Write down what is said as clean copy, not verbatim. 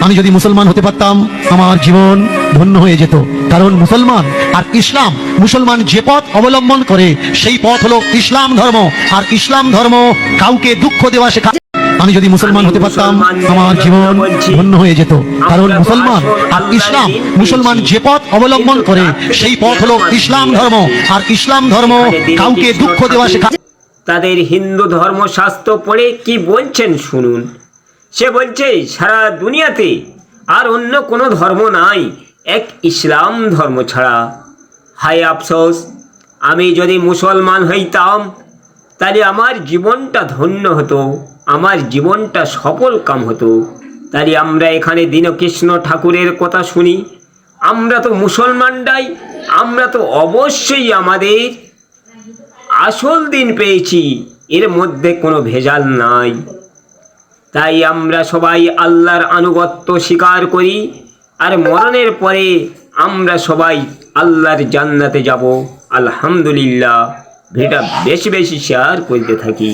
আমি যদি মুসলমান হতে পারতাম আমার জীবন ধন্য হয়ে যেত। কারণ মুসলমান আর ইসলাম, মুসলমান যে পথ অবলম্বন করে সেই পথ হলো ইসলাম ধর্ম, আর ইসলাম ধর্ম কাউকে দুঃখ দেওয়া শেখায়। আমি যদি মুসলমান হতে পারতাম আমার জীবন ধন্য হয়ে যেত। কারণ মুসলমান আর ইসলাম, মুসলমান যে পথ অবলম্বন করে সেই পথ হলো ইসলাম ধর্ম, আর ইসলাম ধর্ম কাউকে দুঃখ দেওয়া শেখায়। তাদের হিন্দু ধর্মশাস্ত্র পড়ে কি বলছেন শুনুন। সে বলছে সারা দুনিয়াতে আর অন্য কোনো ধর্ম নাই এক ইসলাম ধর্ম ছাড়া। হায় আফসোস, আমি যদি মুসলমান হইতাম তাহলে আমার জীবনটা ধন্য হতো, আমার জীবনটা সফল কাম হতো। তাহলে আমরা এখানে দীনকৃষ্ণ ঠাকুরের কথা শুনি, আমরা তো মুসলমানরাই, আমরা তো অবশ্যই আমাদের আসল দিন পেয়েছি, এর মধ্যে কোনো ভেজাল নাই। তাই আমরা সবাই আল্লাহর আনুগত্য স্বীকার করি, আর মরণের পরে আমরা সবাই আল্লাহর জান্নাতে যাব। আলহামদুলিল্লাহ। ভিডিওটা বেশি বেশি শেয়ার করতে থাকি।